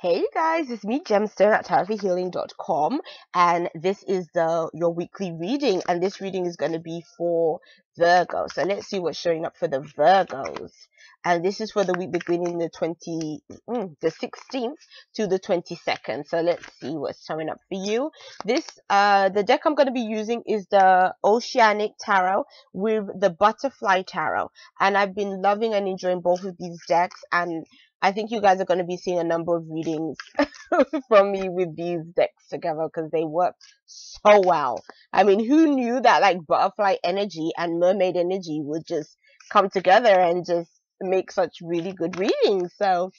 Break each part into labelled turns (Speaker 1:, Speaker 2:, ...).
Speaker 1: Hey guys, it's me Gemstone at tarothealing.com, and this is your weekly reading, and this reading is going to be for Virgo. So let's see what's showing up for the Virgos. And this is for the week beginning the 16th to the 22nd. So let's see what's showing up for you. The deck I'm going to be using is the Oceanic Tarot with the Butterfly Tarot, and I've been loving and enjoying both of these decks, and I think you guys are going to be seeing a number of readings from me with these decks together because they work so well. I mean, who knew that like butterfly energy and mermaid energy would just come together and just make such really good readings? So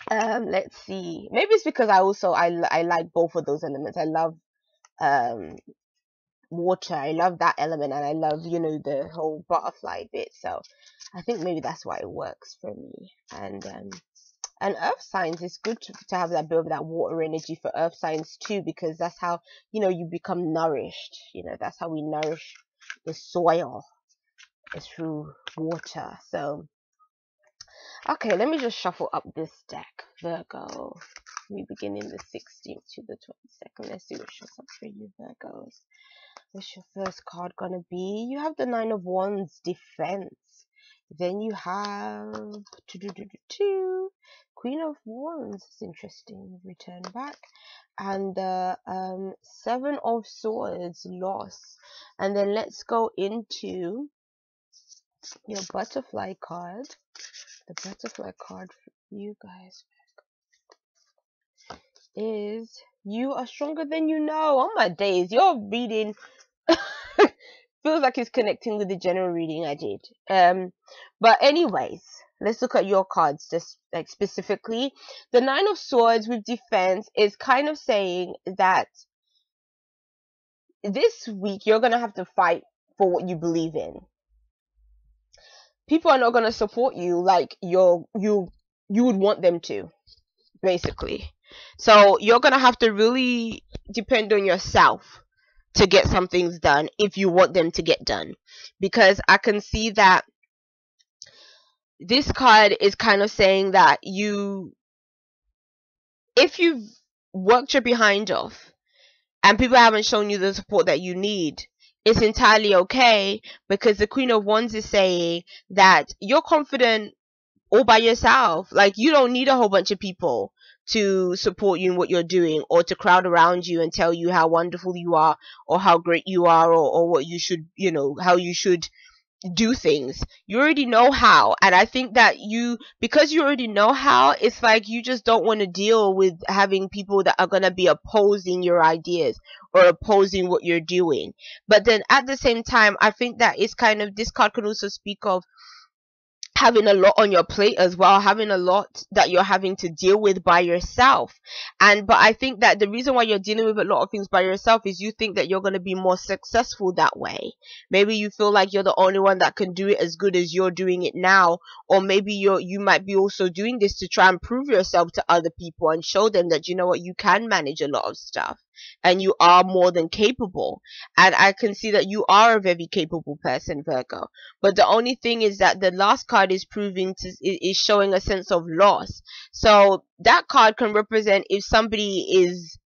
Speaker 1: let's see. Maybe it's because I like both of those elements. I love water. I love that element, and I love, the whole butterfly bit. So I think maybe that's why it works for me. And earth signs, it's good to have that bit of that water energy for earth signs too, because that's how, you become nourished. That's how we nourish the soil, is through water. So okay, let me just shuffle up this deck, Virgo. We begin in the 16th to the 22nd. Let's see what shows up for you, Virgos. What's your first card gonna be? You have the Nine of Wands, defense. Then you have Queen of Wands. It's interesting. Return back. And the Seven of Swords, loss. And then let's go into your butterfly card. The butterfly card for you guys is you are stronger than you know. Oh my days, your reading feels like it's connecting with the general reading I did. But anyways, let's look at your cards just like specifically. The Nine of Swords with defense is kind of saying that this week you're gonna have to fight for what you believe in. People are not gonna support you like you would want them to, basically. So you're gonna have to really depend on yourself to get some things done if you want them to get done, because I can see that this card is kind of saying that if you've worked your behind off and people haven't shown you the support that you need, it's entirely okay, because the Queen of Wands is saying that you're confident all by yourself. Like, you don't need a whole bunch of people to support you in what you're doing, or to crowd around you and tell you how wonderful you are, or how great you are, or what you should, how you should do things. You already know how, and I think that because you already know how, it's like you just don't want to deal with having people that are going to be opposing your ideas or opposing what you're doing. But then at the same time, I think that it's kind of, this card can also speak of having a lot on your plate as well, having a lot that you're having to deal with by yourself. But I think that the reason why you're dealing with a lot of things by yourself is you think that you're going to be more successful that way. Maybe you feel like you're the only one that can do it as good as you're doing it now, or maybe you might be also doing this to try and prove yourself to other people and show them that, you know what, you can manage a lot of stuff and you are more than capable. And I can see that you are a very capable person, Virgo. But the only thing is that the last card is showing a sense of loss. So that card can represent if somebody is,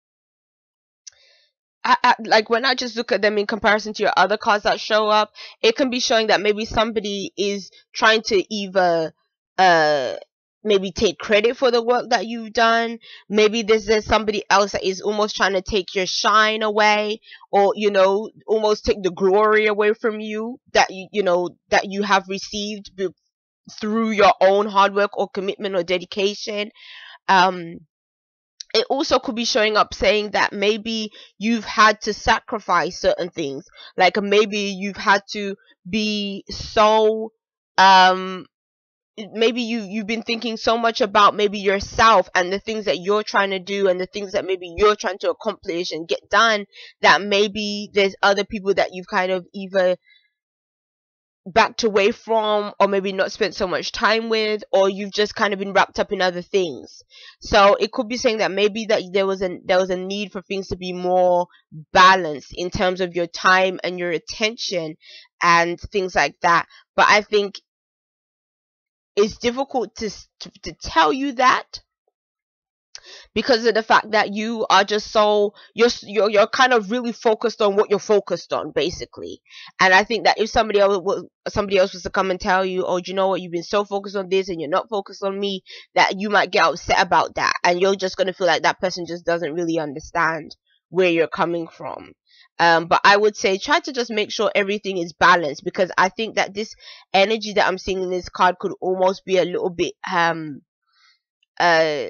Speaker 1: like, when I just look at them in comparison to your other cards that show up, it can be showing that maybe somebody is trying to either maybe take credit for the work that you've done. Maybe there's somebody else that is almost trying to take your shine away, or almost take the glory away from you that that you have received through your own hard work or commitment or dedication. It also could be showing up saying that maybe you've had to sacrifice certain things, like maybe you've had to be so maybe you've been thinking so much about maybe yourself and the things that you're trying to do and the things that maybe you're trying to accomplish and get done, that maybe there's other people that you've kind of either backed away from, or maybe not spent so much time with, or you've just kind of been wrapped up in other things. So it could be saying that maybe that there was a need for things to be more balanced in terms of your time and your attention and things like that. But I think it's difficult to tell you that, because of the fact that you are just so you're kind of really focused on what you're focused on, basically. And I think that if somebody else was to come and tell you, oh, do you know what, you've been so focused on this and you're not focused on me, that you might get upset about that, and you're just going to feel like that person just doesn't really understand where you're coming from. But I would say try to just make sure everything is balanced, because I think that this energy that I'm seeing in this card could almost be a little bit uh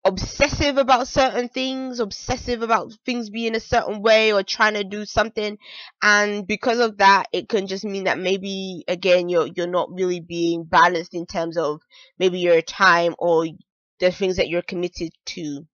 Speaker 1: obsessive about certain things, obsessive about things being a certain way or trying to do something. And because of that, it can just mean that maybe again you're not really being balanced in terms of maybe your time or the things that you're committed to.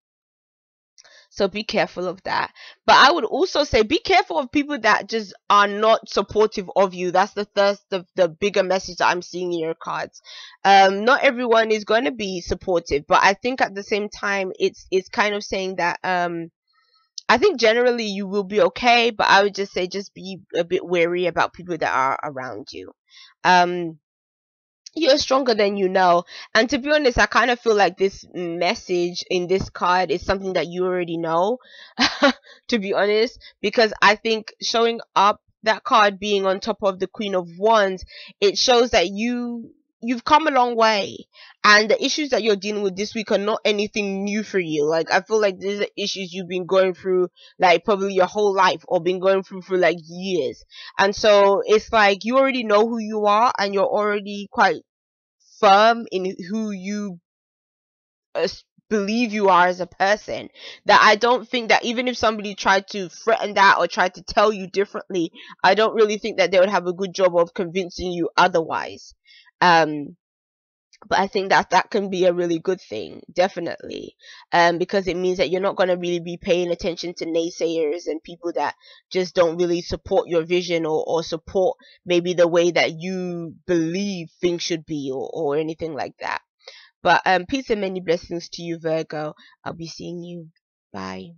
Speaker 1: So be careful of that. But I would also say be careful of people that just are not supportive of you. That's the bigger message that I'm seeing in your cards. Not everyone is going to be supportive, but I think at the same time it's kind of saying that I think generally you will be okay, but I would just say just be a bit wary about people that are around you. Um you're stronger than you know. And to be honest, I kind of feel like this message in this card is something that you already know, to be honest, because I think showing up, that card being on top of the Queen of Wands, it shows that you've come a long way, and the issues that you're dealing with this week are not anything new for you. Like, I feel like these are issues you've been going through like probably your whole life, or been going through for like years. And so it's like you already know who you are, and you're already quite firm in who you uh, believe you are as a person, that I don't think that even if somebody tried to threaten that or tried to tell you differently, I don't really think that they would have a good job of convincing you otherwise. um but I think that that can be a really good thing, definitely, because it means that you're not going to really be paying attention to naysayers and people that just don't really support your vision, or support maybe the way that you believe things should be, or anything like that. But peace and many blessings to you, Virgo. I'll be seeing you. Bye.